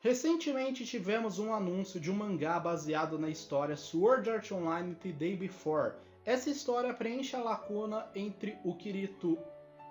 Recentemente tivemos um anúncio de um mangá baseado na história Sword Art Online The Day Before. Essa história preenche a lacuna entre o Kirito,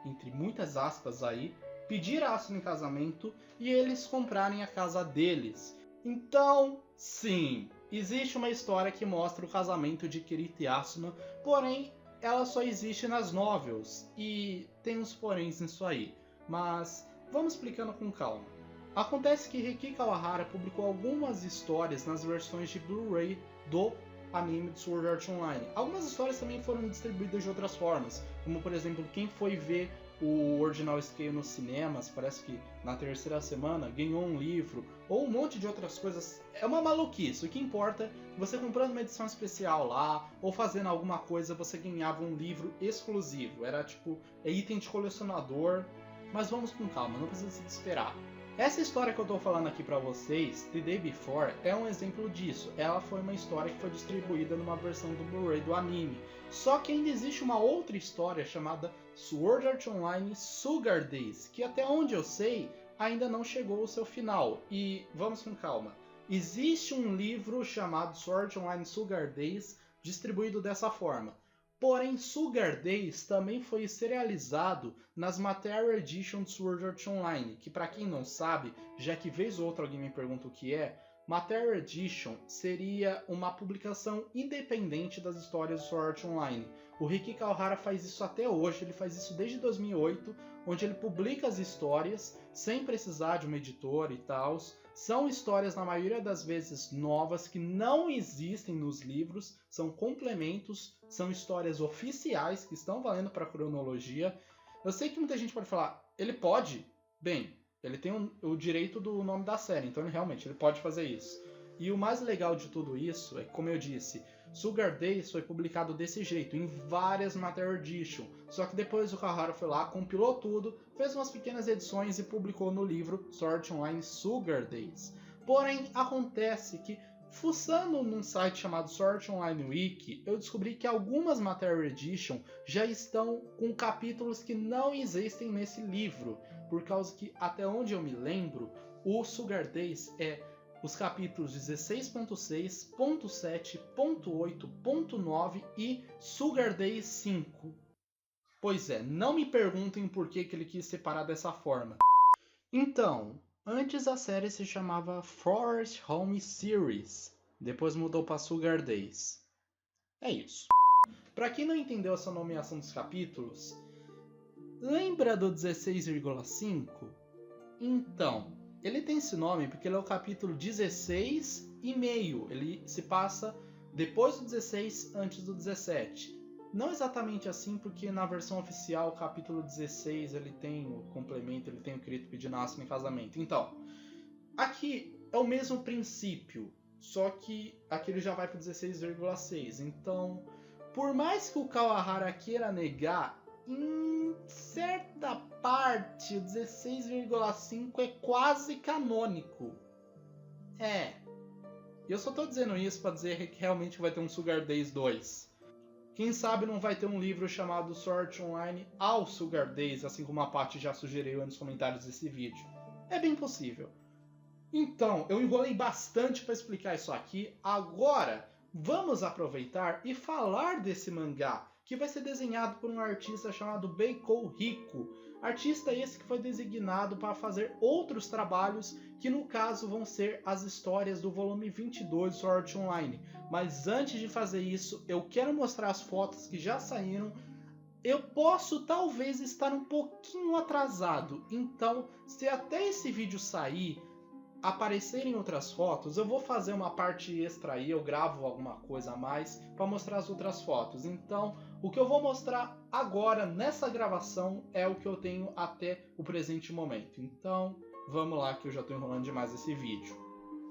entre muitas aspas aí, pedir a Asuna em casamento e eles comprarem a casa deles. Então, sim, existe uma história que mostra o casamento de Kirito e Asuna, porém ela só existe nas novels e tem uns poréns nisso aí. Mas vamos explicando com calma. Acontece que Riki Kawahara publicou algumas histórias nas versões de Blu-ray do anime de Sword Art Online. Algumas histórias também foram distribuídas de outras formas, como por exemplo, quem foi ver o Original Scale nos cinemas, parece que na terceira semana, ganhou um livro, ou um monte de outras coisas. É uma maluquice, o que importa é que você comprando uma edição especial lá, ou fazendo alguma coisa, você ganhava um livro exclusivo. Era tipo, item de colecionador, mas vamos com calma, não precisa se desesperar. Essa história que eu tô falando aqui pra vocês, The Day Before, é um exemplo disso. Ela foi uma história que foi distribuída numa versão do Blu-ray do anime. Só que ainda existe uma outra história chamada Sword Art Online Sugar Days, que até onde eu sei, ainda não chegou ao seu final. E vamos com calma. Existe um livro chamado Sword Art Online Sugar Days, distribuído dessa forma. Porém, Sugar Days também foi serializado nas Material Edition de Sword Art Online, que para quem não sabe, já que vez ou outra alguém me pergunta o que é, Material Edition seria uma publicação independente das histórias do Sword Art Online. O Riki Kawahara faz isso até hoje, ele faz isso desde 2008, onde ele publica as histórias sem precisar de uma editora e tal. São histórias, na maioria das vezes, novas, que não existem nos livros, são complementos, são histórias oficiais que estão valendo para a cronologia. Eu sei que muita gente pode falar, ele pode? Bem, ele tem o direito do nome da série, então ele pode fazer isso. E o mais legal de tudo isso é que, como eu disse, Sugar Days foi publicado desse jeito, em várias Material Edition. Só que depois o Kawahara foi lá, compilou tudo, fez umas pequenas edições e publicou no livro Sword Art Online Sugar Days. Porém, acontece que, fuçando num site chamado Sword Art Online Wiki, eu descobri que algumas Material Edition já estão com capítulos que não existem nesse livro. Por causa que, até onde eu me lembro, o Sugar Days é os capítulos 16.6, .7, .8, .9 e Sugar Days 5. Pois é, não me perguntem por que ele quis separar dessa forma. Então, antes a série se chamava Forest Home Series, depois mudou para Sugar Days. É isso. Para quem não entendeu essa nomeação dos capítulos, lembra do 16,5? Então, ele tem esse nome porque ele é o capítulo 16 e meio. Ele se passa depois do 16, antes do 17. Não exatamente assim, porque na versão oficial, o capítulo 16, ele tem o complemento, ele tem o Kirito pedindo a Asuna em casamento. Então, aqui é o mesmo princípio, só que aqui ele já vai para 16,6. Então, por mais que o Kawahara queira negar, em certa parte, o 16,5 é quase canônico. E eu só tô dizendo isso pra dizer que realmente vai ter um Sugar Days 2. Quem sabe não vai ter um livro chamado Sword Art Online ao Sugar Days, assim como a Paty já sugeriu nos comentários desse vídeo. É bem possível. Então, eu enrolei bastante para explicar isso aqui. Agora, vamos aproveitar e falar desse mangá, que vai ser desenhado por um artista chamado Beikou Rico. Artista esse que foi designado para fazer outros trabalhos, que no caso vão ser as histórias do volume 22 do Sword Art Online. Mas antes de fazer isso, eu quero mostrar as fotos que já saíram. Eu posso talvez estar um pouquinho atrasado, então se até esse vídeo sair, aparecerem outras fotos, eu vou fazer uma parte extra aí, eu gravo alguma coisa a mais para mostrar as outras fotos. Então, o que eu vou mostrar agora nessa gravação é o que eu tenho até o presente momento. Então, vamos lá que eu já estou enrolando demais esse vídeo.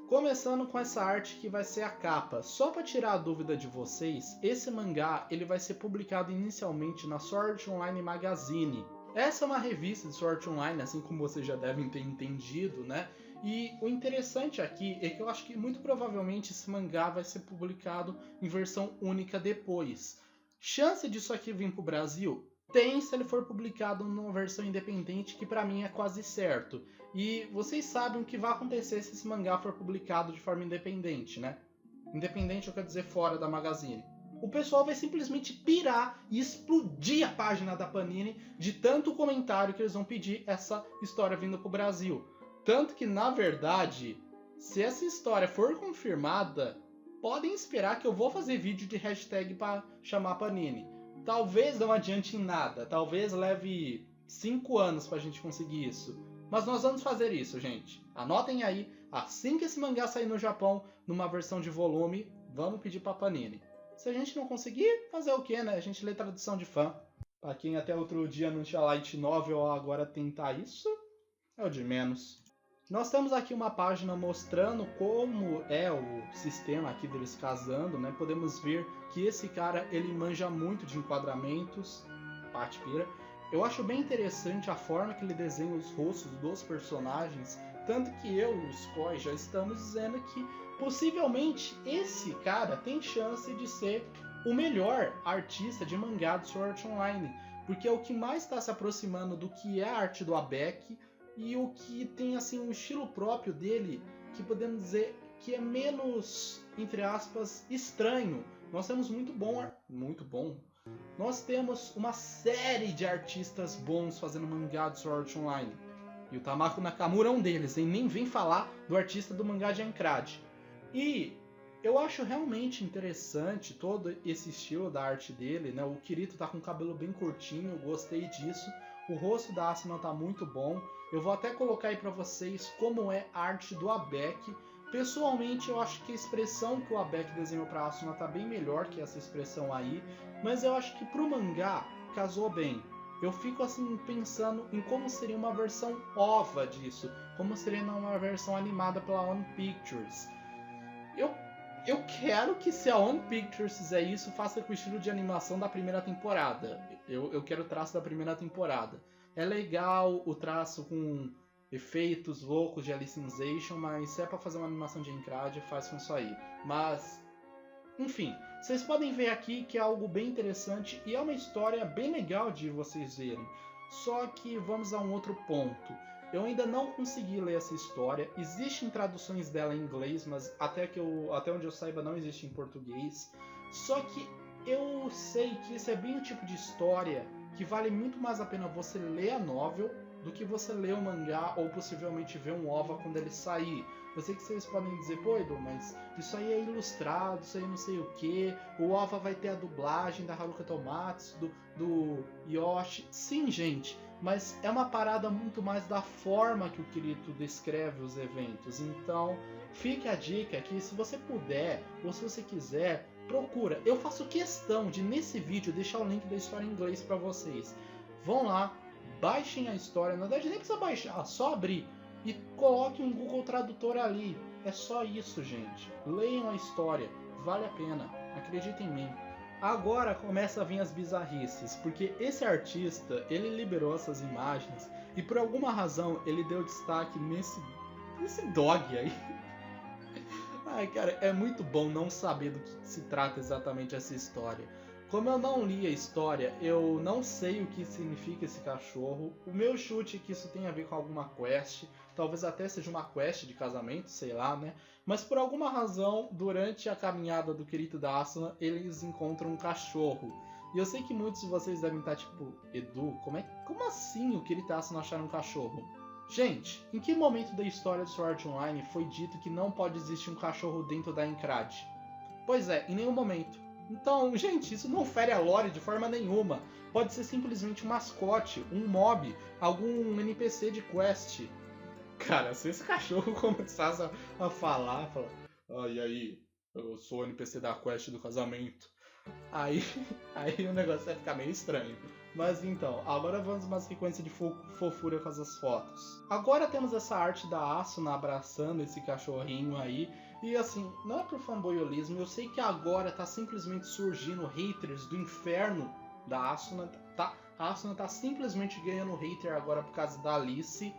Começando com essa arte que vai ser a capa. Só para tirar a dúvida de vocês, esse mangá ele vai ser publicado inicialmente na Sword Art Online Magazine. Essa é uma revista de Sword Art Online, assim como vocês já devem ter entendido, né? E o interessante aqui é que eu acho que muito provavelmente esse mangá vai ser publicado em versão única depois. Chance disso aqui vir pro Brasil? Tem se ele for publicado numa versão independente, que pra mim é quase certo. E vocês sabem o que vai acontecer se esse mangá for publicado de forma independente, né? Independente, eu quero dizer fora da Magazine. O pessoal vai simplesmente pirar e explodir a página da Panini de tanto comentário que eles vão pedir essa história vindo pro Brasil. Tanto que, na verdade, se essa história for confirmada, podem esperar que eu vou fazer vídeo de hashtag para chamar a Panini. Talvez não adiante em nada, talvez leve 5 anos pra gente conseguir isso. Mas nós vamos fazer isso, gente. Anotem aí, assim que esse mangá sair no Japão, numa versão de volume, vamos pedir pra Panini. Se a gente não conseguir, fazer o que, né? A gente lê tradução de fã. Pra quem até outro dia não tinha light novel, agora tentar isso, é o de menos. Nós temos aqui uma página mostrando como é o sistema aqui deles casando, né? Podemos ver que esse cara, ele manja muito de enquadramentos, Pat Pira. Eu acho bem interessante a forma que ele desenha os rostos dos personagens, tanto que eu e o Skoy já estamos dizendo que possivelmente esse cara tem chance de ser o melhor artista de mangá do Sword Art Online, porque é o que mais está se aproximando do que é a arte do Abek, e o que tem assim um estilo próprio dele, que podemos dizer que é menos, entre aspas, estranho. Nós temos muito bom. Nós temos uma série de artistas bons fazendo mangá do Sword Art Online. E o Tamako Nakamura é um deles, e nem vem falar do artista do mangá de Aincrad. E eu acho realmente interessante todo esse estilo da arte dele, né? O Kirito tá com o cabelo bem curtinho, eu gostei disso. O rosto da Asuna tá muito bom. Eu vou até colocar aí pra vocês como é a arte do Abek. Pessoalmente, eu acho que a expressão que o Abek desenhou pra Asuna tá bem melhor que essa expressão aí. Mas eu acho que pro mangá casou bem. Eu fico assim pensando em como seria uma versão OVA disso. Como seria uma versão animada pela One Pictures. Eu quero que se a One Pictures fizer isso, faça com o estilo de animação da primeira temporada. Eu quero o traço da primeira temporada. É legal o traço com efeitos loucos de Alicization, mas se é pra fazer uma animação de Aincrad, faz com isso aí. Mas, enfim, vocês podem ver aqui que é algo bem interessante e é uma história bem legal de vocês verem. Só que vamos a um outro ponto. Eu ainda não consegui ler essa história. Existem traduções dela em inglês, mas até onde eu saiba não existe em português. Só que eu sei que esse é bem o tipo de história que vale muito mais a pena você ler a novel do que você ler o mangá ou possivelmente ver um OVA quando ele sair. Eu sei que vocês podem dizer, pô, Edu, mas isso aí é ilustrado, isso aí não sei o que. O OVA vai ter a dublagem da Haruka Tomatsu, do Yoshi. Sim, gente, mas é uma parada muito mais da forma que o Kirito descreve os eventos. Então, fique a dica que se você puder, ou se você quiser, procura. Eu faço questão de, nesse vídeo, deixar o link da história em inglês para vocês. Vão lá, baixem a história. Na verdade, nem precisa baixar, só abrir. E coloquem um Google Tradutor ali. É só isso, gente. Leiam a história. Vale a pena. Acreditem em mim. Agora começa a vir as bizarrices, porque esse artista, ele liberou essas imagens e por alguma razão ele deu destaque nesse dog aí. Ai, cara, é muito bom não saber do que se trata exatamente essa história. Como eu não li a história, eu não sei o que significa esse cachorro. O meu chute é que isso tem a ver com alguma quest, talvez até seja uma quest de casamento, sei lá, né? Mas por alguma razão, durante a caminhada do Kirito e da Asuna, eles encontram um cachorro. E eu sei que muitos de vocês devem estar tipo, Edu, como assim o Kirito e a Asuna acharam um cachorro? Gente, em que momento da história do Sword Art Online foi dito que não pode existir um cachorro dentro da Aincrad? Pois é, em nenhum momento. Então, gente, isso não fere a lore de forma nenhuma. Pode ser simplesmente um mascote, um mob, algum NPC de quest. Cara, se esse cachorro começasse a falar, e aí, eu sou o NPC da quest do casamento. Aí o negócio vai ficar meio estranho. Mas então, agora vamos uma sequência de fofura com essas fotos. Agora temos essa arte da Asuna abraçando esse cachorrinho aí. E assim, não é por fanboyolismo, eu sei que agora tá simplesmente surgindo haters do inferno da Asuna. A Asuna tá simplesmente ganhando hater agora por causa da Alice.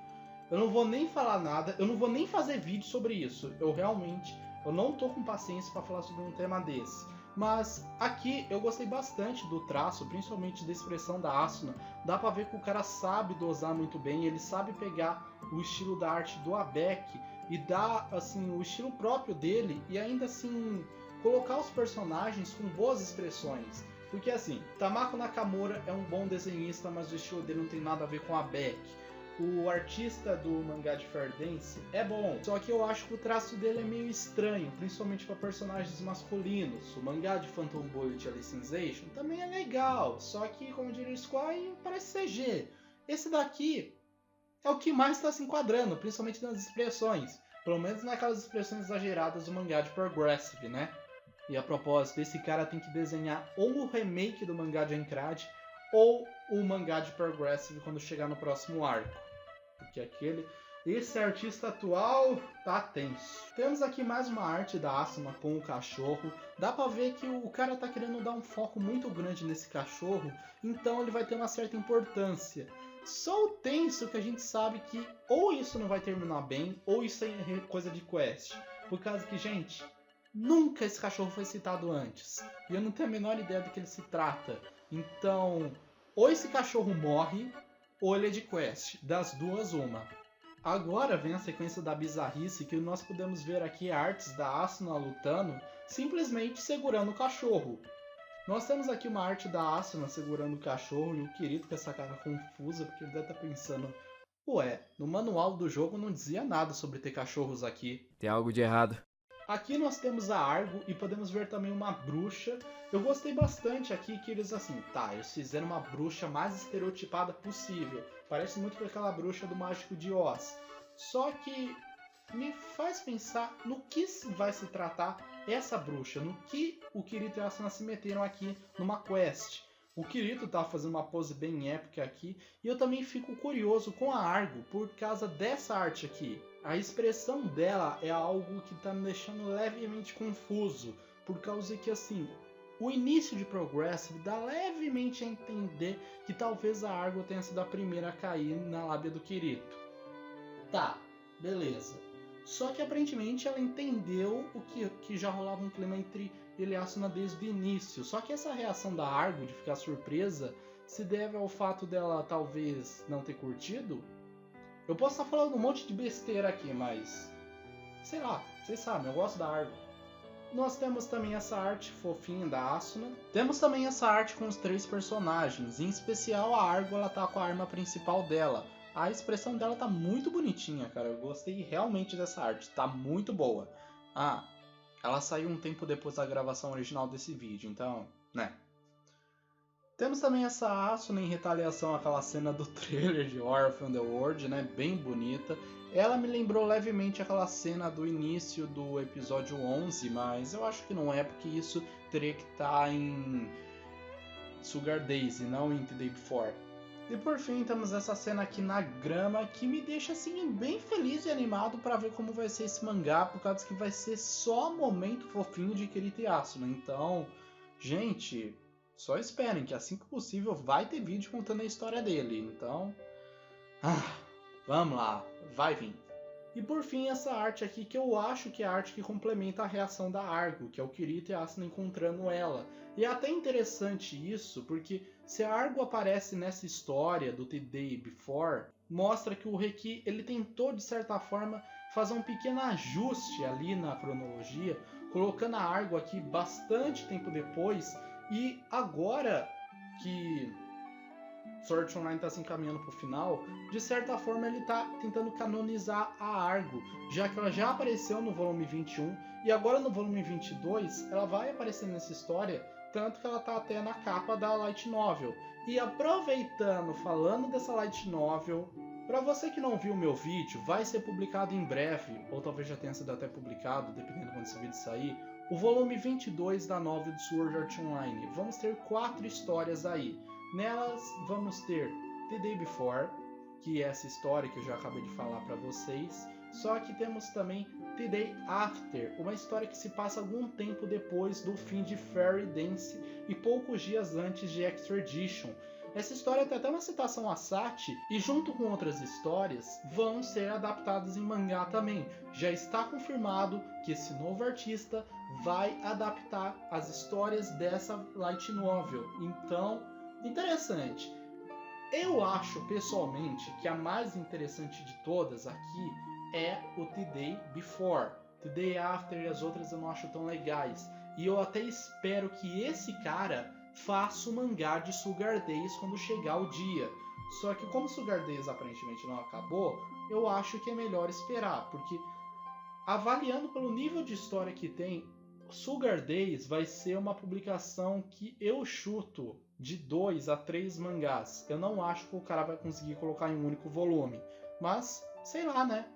Eu não vou nem falar nada, eu não vou nem fazer vídeo sobre isso. Eu não tô com paciência pra falar sobre um tema desse. Mas aqui eu gostei bastante do traço, principalmente da expressão da Asuna. Dá pra ver que o cara sabe dosar muito bem, ele sabe pegar o estilo da arte do Abek e dar assim o estilo próprio dele e ainda assim colocar os personagens com boas expressões. Porque assim, Tamako Nakamura é um bom desenhista, mas o estilo dele não tem nada a ver com a Beck. O artista do mangá de Fairy Tail é bom, só que eu acho que o traço dele é meio estranho, principalmente para personagens masculinos. O mangá de Phantom Bullet Alicization também é legal, só que, como diria o Squire, parece CG. Esse daqui é o que mais está se enquadrando, principalmente nas expressões. Pelo menos naquelas expressões exageradas do mangá de Progressive, né? E a propósito, esse cara tem que desenhar ou o remake do mangá de Aincrad ou o mangá de Progressive quando chegar no próximo arco. Porque esse artista atual tá tenso. Temos aqui mais uma arte da Asuna com o cachorro. Dá pra ver que o cara tá querendo dar um foco muito grande nesse cachorro, então ele vai ter uma certa importância. Só o tenso que a gente sabe que ou isso não vai terminar bem, ou isso é coisa de quest. Por causa que, gente, nunca esse cachorro foi citado antes. E eu não tenho a menor ideia do que ele se trata. Então, ou esse cachorro morre, ou ele é de quest. Das duas, uma. Agora vem a sequência da bizarrice que nós podemos ver aqui artes da Asuna lutando, simplesmente segurando o cachorro. Nós temos aqui uma arte da Asuna segurando o cachorro e o Kirito com essa cara confusa, porque ele deve estar pensando: ué, no manual do jogo não dizia nada sobre ter cachorros aqui. Tem algo de errado. Aqui nós temos a Argo e podemos ver também uma bruxa. Eu gostei bastante aqui que eles eles fizeram uma bruxa mais estereotipada possível. Parece muito com aquela bruxa do Mágico de Oz. Só que me faz pensar no que vai se tratar essa bruxa, no que o Kirito e a Asuna se meteram aqui numa quest. O Kirito tá fazendo uma pose bem épica aqui, e eu também fico curioso com a Argo por causa dessa arte aqui. A expressão dela é algo que tá me deixando levemente confuso, por causa que assim, o início de Progressive dá levemente a entender que talvez a Argo tenha sido a primeira a cair na lábia do Kirito. Tá, beleza. Só que aparentemente ela entendeu que já rolava um clima entre ele e a Asuna desde o início. Só que essa reação da Argo de ficar surpresa se deve ao fato dela talvez não ter curtido? Eu posso estar falando um monte de besteira aqui, mas sei lá, vocês sabem, eu gosto da Argo. Nós temos também essa arte fofinha da Asuna. Temos também essa arte com os 3 personagens. Em especial a Argo, ela tá com a arma principal dela. A expressão dela tá muito bonitinha, cara. Eu gostei realmente dessa arte. Tá muito boa. Ela saiu um tempo depois da gravação original desse vídeo, então, né. Temos também essa Asuna em retaliação àquela cena do trailer de War of Underworld, né? Bem bonita. Ela me lembrou levemente aquela cena do início do episódio 11, mas eu acho que não é, porque isso teria que estar em Sugar Days e não em The Day Before. E por fim temos essa cena aqui na grama que me deixa assim bem feliz e animado para ver como vai ser esse mangá, por causa que vai ser só momento fofinho de Kirito e Asuna. Então, gente, só esperem que assim que possível vai ter vídeo contando a história dele. Então, vamos lá, vai vir. E por fim essa arte aqui que eu acho que é a arte que complementa a reação da Argo, que é o Kirito e a Asuna encontrando ela. E é até interessante isso, porque se a Argo aparece nessa história do The Day Before, mostra que o Reki ele tentou de certa forma fazer um pequeno ajuste ali na cronologia, colocando a Argo aqui bastante tempo depois, e agora que Sword Art Online está se encaminhando para o final, de certa forma ele está tentando canonizar a Argo, já que ela já apareceu no volume 21 e agora no volume 22 ela vai aparecer nessa história, tanto que ela está até na capa da Light Novel. E aproveitando, falando dessa Light Novel, para você que não viu o meu vídeo, vai ser publicado em breve, ou talvez já tenha sido até publicado, dependendo de quando esse vídeo sair, o volume 22 da novel de Sword Art Online. Vamos ter 4 histórias aí. Nelas vamos ter The Day Before, que é essa história que eu já acabei de falar para vocês. Só que temos também The Day After, uma história que se passa algum tempo depois do fim de Fairy Dance e poucos dias antes de Extradition. Essa história tem até uma citação a Sachi, e junto com outras histórias, vão ser adaptadas em mangá também. Já está confirmado que esse novo artista vai adaptar as histórias dessa light novel. Então, interessante. Eu acho, pessoalmente, que a mais interessante de todas aqui é o The Day Before. The Day After e as outras eu não acho tão legais. E eu até espero que esse cara faça o mangá de Sugar Days quando chegar o dia. Só que como Sugar Days aparentemente não acabou, eu acho que é melhor esperar, porque avaliando pelo nível de história que tem, Sugar Days vai ser uma publicação que eu chuto de 2 a 3 mangás. Eu não acho que o cara vai conseguir colocar em um único volume, mas sei lá, né?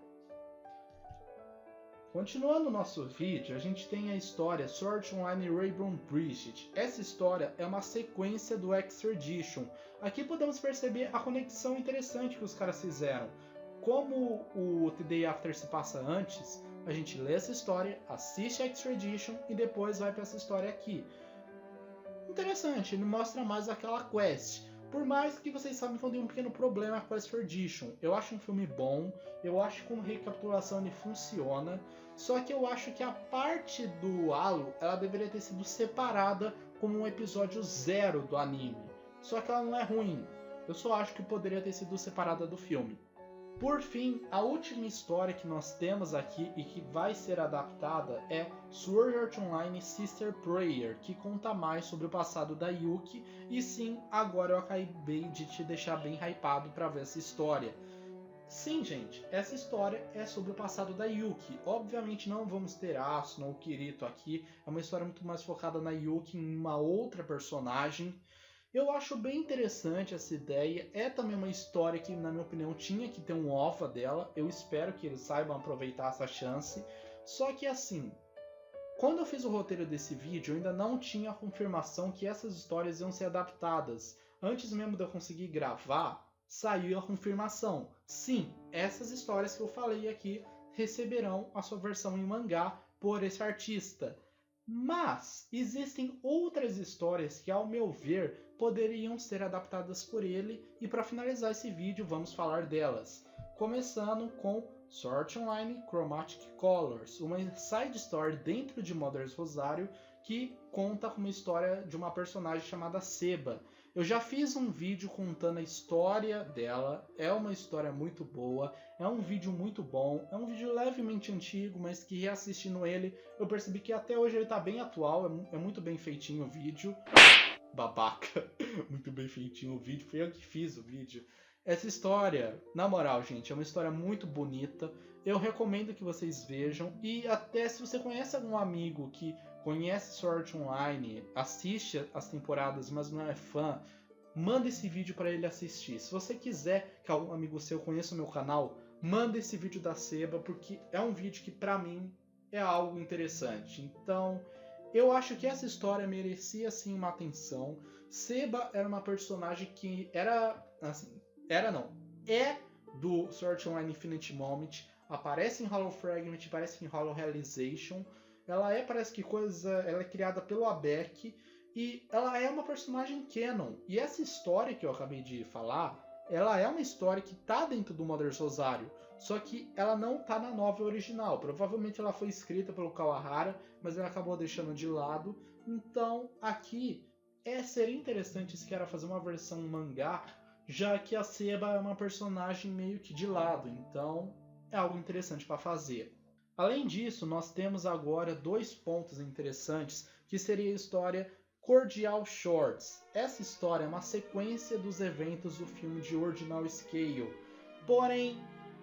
Continuando o nosso vídeo, a gente tem a história Sword Online Rainbow Bridge. Essa história é uma sequência do Extra Edition. Aqui podemos perceber a conexão interessante que os caras fizeram. Como o The Day After se passa antes, a gente lê essa história, assiste a Extra Edition e depois vai para essa história aqui. Interessante, ele mostra mais aquela quest. Por mais que vocês sabem que eu tenho um pequeno problema com a Extra Edition. Eu acho um filme bom, eu acho que como recapitulação ele funciona, só que eu acho que a parte do halo ela deveria ter sido separada como um episódio 0 do anime. Só que ela não é ruim, eu só acho que poderia ter sido separada do filme. Por fim, a última história que nós temos aqui e que vai ser adaptada é Sword Art Online Sister Prayer, que conta mais sobre o passado da Yuki. E sim, agora eu acabei de te deixar bem hypado para ver essa história. Sim, gente, essa história é sobre o passado da Yuki. Obviamente não vamos ter Asuna ou Kirito aqui, é uma história muito mais focada na Yuki, em uma outra personagem. Eu acho bem interessante essa ideia, é também uma história que, na minha opinião, tinha que ter um OVA dela, eu espero que eles saibam aproveitar essa chance, só que assim, quando eu fiz o roteiro desse vídeo, eu ainda não tinha a confirmação que essas histórias iam ser adaptadas. Antes mesmo de eu conseguir gravar, saiu a confirmação. Sim, essas histórias que eu falei aqui receberão a sua versão em mangá por esse artista. Mas existem outras histórias que, ao meu ver, poderiam ser adaptadas por ele, e para finalizar esse vídeo vamos falar delas. Começando com Sword Online Chromatic Colors, uma side story dentro de Mother's Rosario que conta com uma história de uma personagem chamada Seba. Eu já fiz um vídeo contando a história dela, é uma história muito boa, é um vídeo muito bom, é um vídeo levemente antigo, mas que reassistindo ele, eu percebi que até hoje ele tá bem atual, é muito bem feitinho o vídeo. Babaca, muito bem feitinho o vídeo, foi eu que fiz o vídeo. Essa história, na moral, gente, é uma história muito bonita, eu recomendo que vocês vejam, e até se você conhece algum amigo que conhece Sword Online, assiste as temporadas, mas não é fã, manda esse vídeo para ele assistir. Se você quiser que algum amigo seu conheça o meu canal, manda esse vídeo da Seba, porque é um vídeo que pra mim é algo interessante. Então, eu acho que essa história merecia sim uma atenção. Seba era uma personagem que é do Sword Online Infinite Moment, aparece em Hollow Fragment, aparece em Hollow Realization. Ela parece que ela é criada pelo Abek e ela é uma personagem canon. E essa história que eu acabei de falar, ela é uma história que tá dentro do Mother's Rosario, só que ela não tá na novel original. Provavelmente ela foi escrita pelo Kawahara, mas ele acabou deixando de lado. Então aqui seria interessante esse cara fazer uma versão mangá, já que a Seba é uma personagem meio que de lado, então é algo interessante para fazer. Além disso, nós temos agora 2 pontos interessantes, que seria a história Cordial Shorts. Essa história é uma sequência dos eventos do filme de Ordinal Scale. Porém,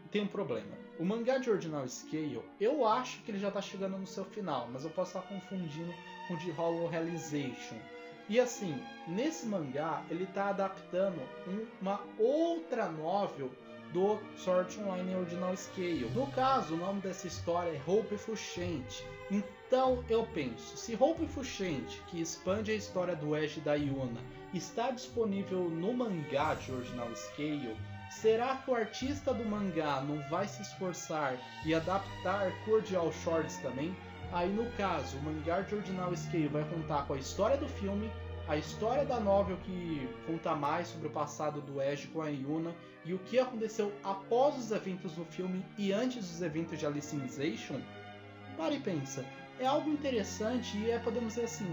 tem um problema. O mangá de Ordinal Scale, eu acho que ele já está chegando no seu final, mas eu posso estar confundindo com o de Hollow Realization. E assim, nesse mangá, ele está adaptando uma outra novel do Sword Online Ordinal Scale. No caso, o nome dessa história é Hope Fushent. Então eu penso, se Hope Fushent, que expande a história do Ash e da Yuna, está disponível no mangá de Ordinal Scale, será que o artista do mangá não vai se esforçar e adaptar Cordial Shorts também? Aí no caso, o mangá de Ordinal Scale vai contar com a história do filme a história da novel que conta mais sobre o passado do Ash com a Yuna e o que aconteceu após os eventos do filme e antes dos eventos de Alicization, para e pensa, é algo interessante e podemos dizer assim,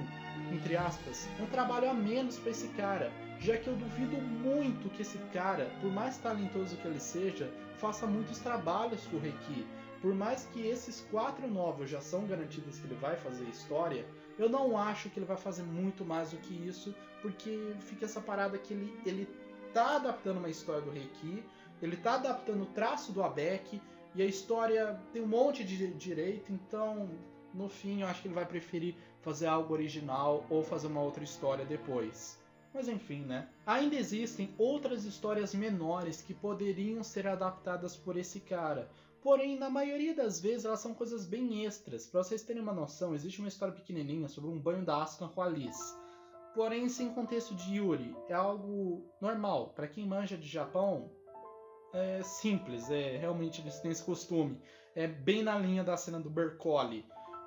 entre aspas, um trabalho a menos para esse cara, já que eu duvido muito que esse cara, por mais talentoso que ele seja, faça muitos trabalhos com o Reiki. Por mais que esses 4 novels já são garantidos que ele vai fazer história, eu não acho que ele vai fazer muito mais do que isso, porque fica essa parada que ele tá adaptando uma história do Reiki, ele tá adaptando o traço do Abek, e a história tem um monte de direito, então no fim eu acho que ele vai preferir fazer algo original ou fazer uma outra história depois. Mas enfim, né? Ainda existem outras histórias menores que poderiam ser adaptadas por esse cara. Porém, na maioria das vezes, elas são coisas bem extras. Pra vocês terem uma noção, existe uma história pequenininha sobre um banho da Asuna com a Liz. Porém, sem contexto de Yuri, é algo normal. Pra quem manja de Japão, é simples. Realmente eles têm esse costume. É bem na linha da cena do Bercoli.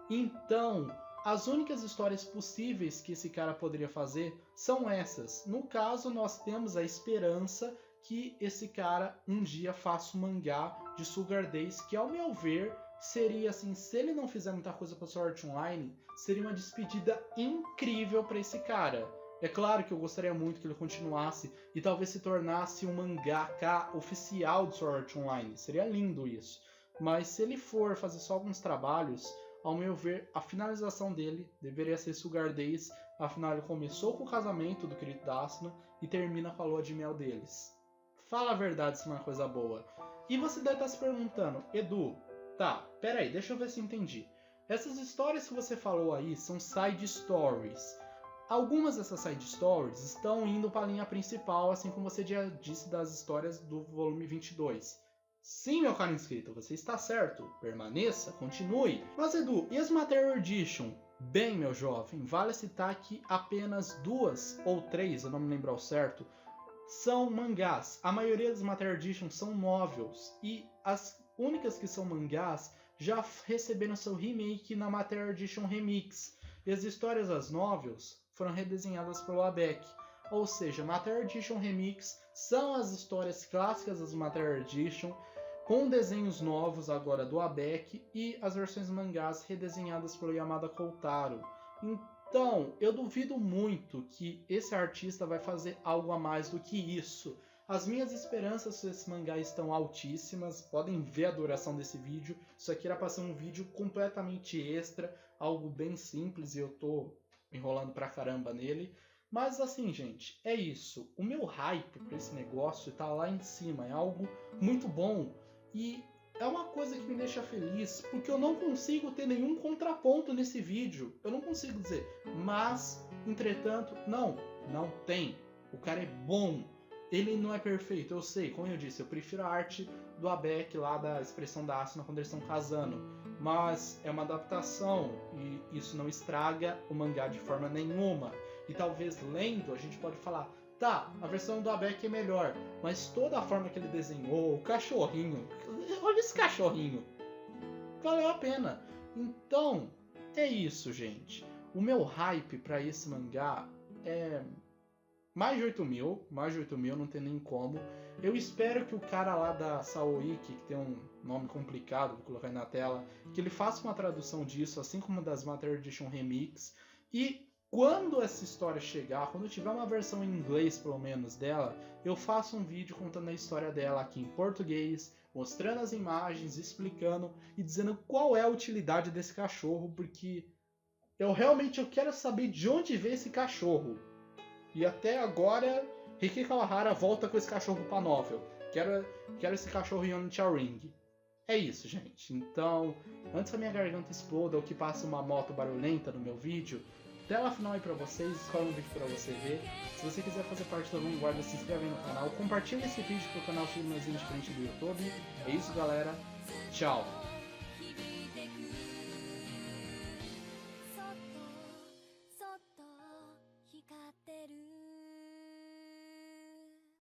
Então, as únicas histórias possíveis que esse cara poderia fazer são essas. No caso, nós temos a esperança que esse cara um dia faça um mangá de Sugar Days, que ao meu ver seria assim, se ele não fizer muita coisa para Sword Art Online, seria uma despedida incrível para esse cara. É claro que eu gostaria muito que ele continuasse e talvez se tornasse um mangaka oficial de Sword Art Online, seria lindo isso. Mas se ele for fazer só alguns trabalhos, ao meu ver, a finalização dele deveria ser Sugar Days, afinal ele começou com o casamento do querido da Asuna e termina com a lua de mel deles. Fala a verdade se não é uma coisa boa. E você deve estar se perguntando, Edu, tá, peraí, deixa eu ver se eu entendi. Essas histórias que você falou aí são side stories. Algumas dessas side stories estão indo para a linha principal, assim como você já disse das histórias do volume 22. Sim, meu caro inscrito, você está certo. Permaneça, continue. Mas Edu, e as Material Edition? Bem, meu jovem, vale citar que apenas 2 ou 3, eu não me lembro ao certo, são mangás. A maioria das Material Edition são novels. E as únicas que são mangás já receberam seu remake na Material Edition Remix. E as histórias das novels foram redesenhadas pelo Abek. Ou seja, Material Edition Remix são as histórias clássicas das Material Edition, com desenhos novos agora do Abek e as versões mangás redesenhadas pelo Yamada Koutaro. Então, eu duvido muito que esse artista vai fazer algo a mais do que isso. As minhas esperanças sobre esse mangá estão altíssimas, podem ver a duração desse vídeo. Isso aqui era para ser um vídeo completamente extra, algo bem simples e eu tô enrolando pra caramba nele. Mas assim, gente, é isso. O meu hype para esse negócio tá lá em cima, é algo muito bom. E é uma coisa que me deixa feliz, porque eu não consigo ter nenhum contraponto nesse vídeo. Eu não consigo dizer, mas, entretanto, não tem. O cara é bom. Ele não é perfeito, eu sei, como eu disse, eu prefiro a arte do Abek lá da expressão da Asuna quando eles estão casando. Mas é uma adaptação e isso não estraga o mangá de forma nenhuma. E talvez lendo a gente pode falar, tá, a versão do Abek é melhor, mas toda a forma que ele desenhou, o cachorrinho, olha esse cachorrinho, valeu a pena. Então, é isso, gente. O meu hype pra esse mangá é mais de 8 mil, não tem nem como. Eu espero que o cara lá da Saoiki, que tem um nome complicado, vou colocar aí na tela, que ele faça uma tradução disso, assim como das Material Edition Remix, e quando essa história chegar, quando eu tiver uma versão em inglês pelo menos dela, eu faço um vídeo contando a história dela aqui em português, mostrando as imagens, explicando e dizendo qual é a utilidade desse cachorro, porque eu quero saber de onde veio esse cachorro. E até agora, Riki Kawahara volta com esse cachorro pra novel. Quero esse cachorro em Onicha Ring. É isso, gente. Então, antes que a minha garganta exploda ou que passe uma moto barulhenta no meu vídeo, tela final aí pra vocês, escolhe um vídeo pra você ver. Se você quiser fazer parte da vanguarda, se inscreve aí no canal, compartilha esse vídeo pro canal chegar mais diferente do YouTube. É isso, galera. Tchau!